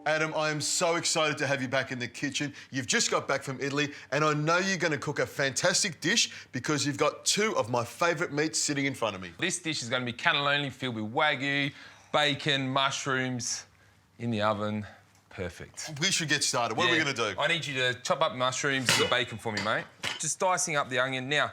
Adam, I am so excited to have you back in the kitchen. You've just got back from Italy, and I know you're going to cook a fantastic dish because you've got two of my favourite meats sitting in front of me. This dish is going to be cannelloni filled with Wagyu, bacon, mushrooms in the oven. Perfect. We should get started. What are we going to do? I need you to chop up mushrooms and the bacon for me, mate. Just dicing up the onion. Now,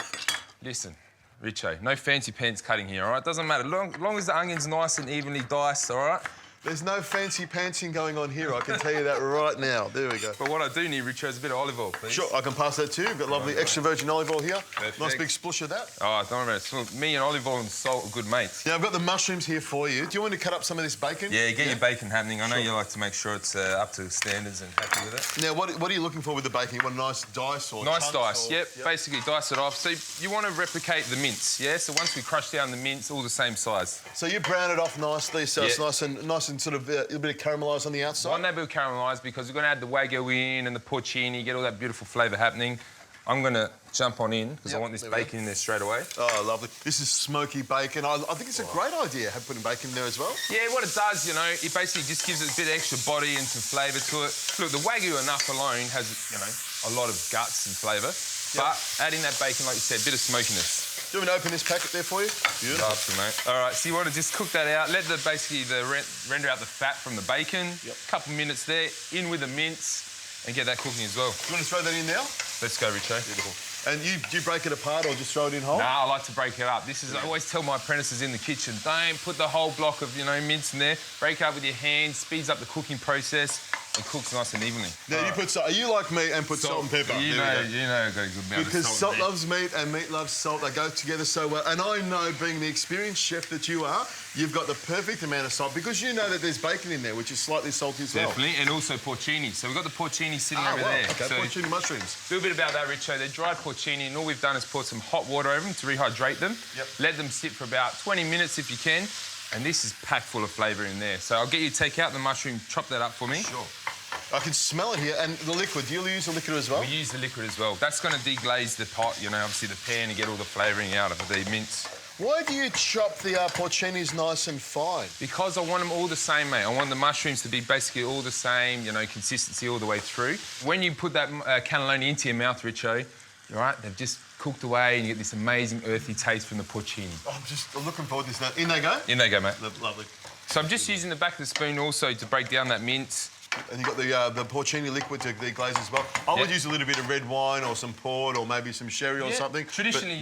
listen, Richo, no fancy pants cutting here, all right? Doesn't matter. Long as the onion's nice and evenly diced, all right? There's no fancy pantsing going on here, I can tell you that right now. There we go. But what I do need, Richo, is a bit of olive oil, please. Sure, I can pass that to you. We've got lovely extra virgin olive oil here. Perfect. Nice big splush of that. Oh, don't worry about it. So me and olive oil and salt are good mates. Now, I've got the mushrooms here for you. Do you want me to cut up some of this bacon? Yeah, get your bacon happening. I know you like to make sure it's up to standards and happy with it. Now, what are you looking for with the bacon? You want a nice dice or nice dice, or... yep. Basically dice it off. So you want to replicate the mince, yeah? So once we crush down the mince, all the same size. So you brown it off nicely, so it's nice and sort of a bit of caramelised on the outside? Want that bit of caramelised because we're going to add the Wagyu in and the porcini, get all that beautiful flavour happening. I'm going to jump on in because I want this bacon in there straight away. Oh, lovely. This is smoky bacon. I think it's a great idea, putting bacon in there as well. Yeah, what it does, you know, it basically just gives it a bit of extra body and some flavour to it. Look, the Wagyu enough alone has, you know, a lot of guts and flavour. But adding that bacon, like you said, a bit of smokiness. Do you want me to open this packet there for you? Beautiful. Lovely, mate. All right, so you want to just cook that out. Let render out the fat from the bacon. Yep. Couple minutes there, in with the mince, and get that cooking as well. Do you want to throw that in now? Let's go, Richo. Beautiful. And do you break it apart or just throw it in whole? Nah, I like to break it up. I always tell my apprentices in the kitchen, don't put the whole block of, you know, mince in there. Break it up with your hands, speeds up the cooking process, and cooks nice and evenly. Now, you put salt. Are you like me and put salt and pepper? You know, I've got a good amount because of salt. Because salt loves meat and meat loves salt. They go together so well. And I know, being the experienced chef that you are, you've got the perfect amount of salt because you know that there's bacon in there, which is slightly salty as well. Definitely, and also porcini. So we've got the porcini sitting over there. Okay, so porcini mushrooms. Do a bit about that, Richo. They're dried porcini, and all we've done is pour some hot water over them to rehydrate them. Yep. Let them sit for about 20 minutes if you can. And this is packed full of flavour in there. So I'll get you to take out the mushroom, chop that up for me. Sure. I can smell it here. And the liquid, do you use the liquid as well? We use the liquid as well. That's going to deglaze the pot, you know, obviously the pan and get all the flavouring out of the mince. Why do you chop the porcinis nice and fine? Because I want them all the same, mate. I want the mushrooms to be basically all the same, you know, consistency all the way through. When you put that cannelloni into your mouth, Richo, all right, they've just cooked away and you get this amazing earthy taste from the porcini. I'm just looking forward to this now. In they go? In they go, mate. Lovely. So I'm just using the back of the spoon also to break down that mince. And you've got the porcini liquid to deglaze as well. I would use a little bit of red wine or some port or maybe some sherry or something. Traditionally,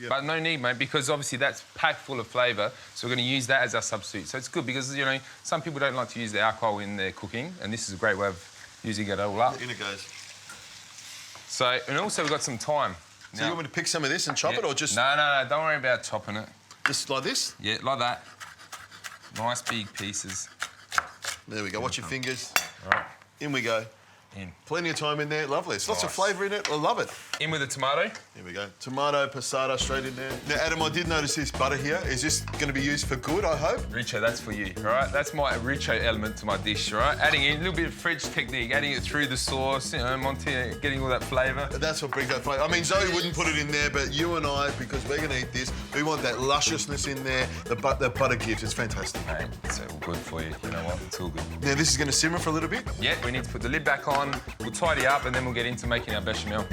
but no need, mate, because obviously that's packed full of flavour, so we're going to use that as our substitute. So it's good because, you know, some people don't like to use the alcohol in their cooking, and this is a great way of using it all up. In it goes. So, and also we've got some thyme. So you want me to pick some of this and chop it or just... No, don't worry about chopping it. Just like this? Yeah, like that. Nice big pieces. There we go. Watch your fingers. All right. In we go. In. Plenty of time in there. Lovely. There's lots of flavour in it. I love it. In with the tomato. Here we go. Tomato, passata straight in there. Now, Adam, I did notice this butter here. Is this going to be used for good, I hope? Richo, that's for you, all right? That's my Richo element to my dish, all right? Adding in a little bit of French technique, adding it through the sauce, you know, Monty, getting all that flavour. That's what brings that flavour. I mean, Zoe wouldn't put it in there, but you and I, because we're going to eat this, we want that lusciousness in there. The butter gives. It's fantastic. Mate, it's all good for you. You know what? It's all good. Now, this is going to simmer for a little bit? Yeah, we need to put the lid back on. We'll tidy up and then we'll get into making our bechamel.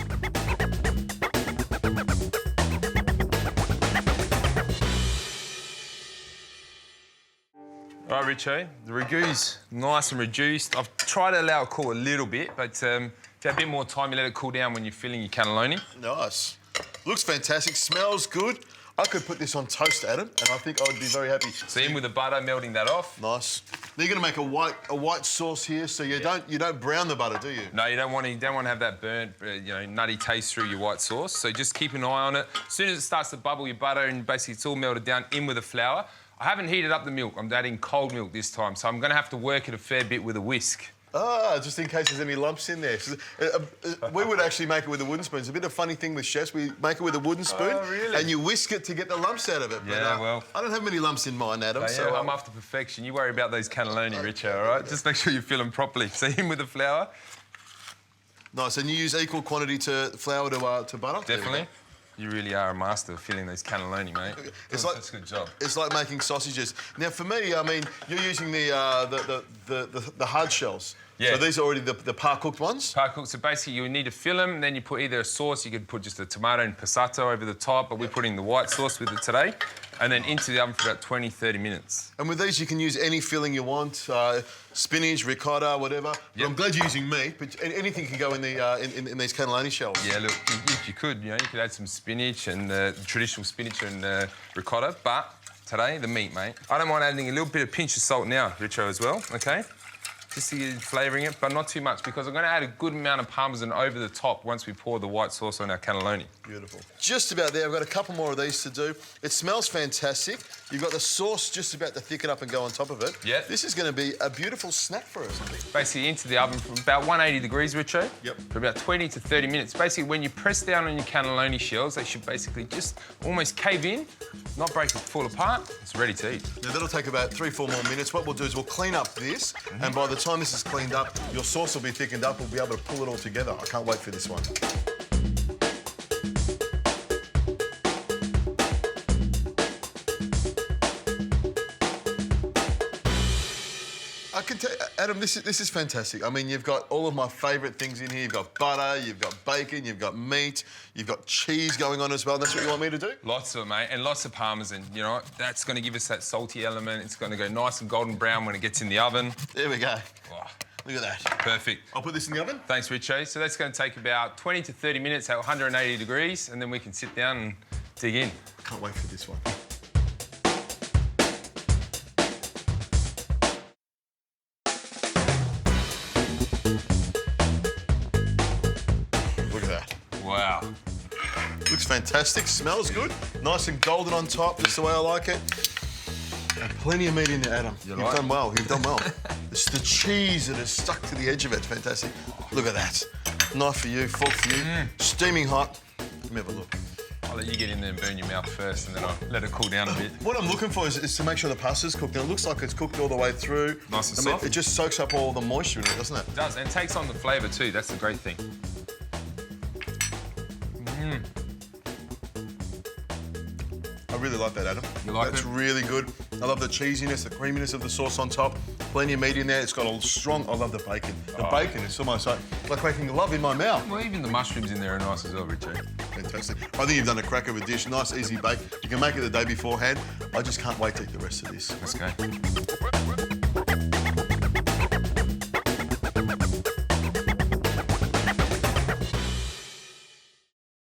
All right, Richo, the ragu's nice and reduced. I've tried to allow it cool a little bit, but if you have a bit more time, you let it cool down when you're filling your cannelloni. Nice. Looks fantastic, smells good. I could put this on toast, Adam, and I think I would be very happy. So in with the butter, melting that off. Nice. Now you're going to make a white sauce here, so you don't brown the butter, do you? No, you don't want to have that burnt, nutty taste through your white sauce. So just keep an eye on it. As soon as it starts to bubble your butter and basically it's all melted down, in with the flour. I haven't heated up the milk. I'm adding cold milk this time, so I'm going to have to work it a fair bit with a whisk. Ah, just in case there's any lumps in there. We would actually make it with a wooden spoon. It's a bit of a funny thing with chefs. We make it with a wooden spoon, and you whisk it to get the lumps out of it. Yeah, well... I don't have many lumps in mine, Adam. So I'm after perfection. You worry about those cannelloni, Richo, all right? Just make sure you fill them properly. So in with the flour. Nice. And you use equal quantity to flour to butter? Definitely. You really are a master of filling those cannelloni, mate. That's a good job. It's like making sausages. Now, for me, I mean, you're using the hard shells. Yeah. So these are already the par-cooked ones? Par-cooked, so basically you need to fill them, then you put either a sauce, you could put just a tomato and passato over the top, but we're putting the white sauce with it today, and then into the oven for about 20, 30 minutes. And with these, you can use any filling you want, spinach, ricotta, whatever. But I'm glad you're using meat, but anything can go in in these cannelloni shells. Yeah, look, if you could, you could add some spinach and traditional spinach and ricotta, but today, the meat, mate. I don't mind adding a little bit of pinch of salt now, Richo, as well, OK? Just to get flavouring it, but not too much, because I'm going to add a good amount of parmesan over the top once we pour the white sauce on our cannelloni. Beautiful. Just about there. I've got a couple more of these to do. It smells fantastic. You've got the sauce just about to thicken up and go on top of it. Yeah. This is going to be a beautiful snack for us, I think. Basically into the oven from about 180 degrees, Richo. Yep. For about 20 to 30 minutes. Basically, when you press down on your cannelloni shells, they should basically just almost cave in, not break it, fall apart. It's ready to eat. Now, that'll take about 3-4 more minutes. What we'll do is we'll clean up this, and by the time this is cleaned up, your sauce will be thickened up. We'll be able to pull it all together. I can't wait for this one. I can tell you, Adam, this is fantastic. I mean, you've got all of my favourite things in here. You've got butter, you've got bacon, you've got meat, you've got cheese going on as well. That's what you want me to do? Lots of it, mate, and lots of parmesan. You know, that's going to give us that salty element. It's going to go nice and golden brown when it gets in the oven. There we go. Oh, look at that. Perfect. I'll put this in the oven? Thanks, Richo. So that's going to take about 20 to 30 minutes at 180 degrees, and then we can sit down and dig in. Can't wait for this one. Look at that. Wow. Looks fantastic, smells good. Nice and golden on top, just the way I like it. And plenty of meat in there, Adam. You've done well, you've done well. It's the cheese that is stuck to the edge of it. Fantastic. Look at that. Knife for you, fork for you. Steaming hot. Let me have a look. I'll let you get in there and burn your mouth first, and then I'll let it cool down a bit. What I'm looking for is to make sure the pasta's cooked. And it looks like it's cooked all the way through. Nice and I mean, soft. it just soaks up all the moisture in it, doesn't it? It does, and it takes on the flavour too. That's the great thing. I really like that, Adam. You like That's it? really good. I love the cheesiness, the creaminess of the sauce on top. Plenty of meat in there. It's got a strong... I love the bacon. The bacon is almost like making love in my mouth. Well, even the mushrooms in there are nice as well, Richard. Fantastic. I think you've done a crack of a dish. Nice, easy bake. You can make it the day beforehand. I just can't wait to eat the rest of this. Let's go.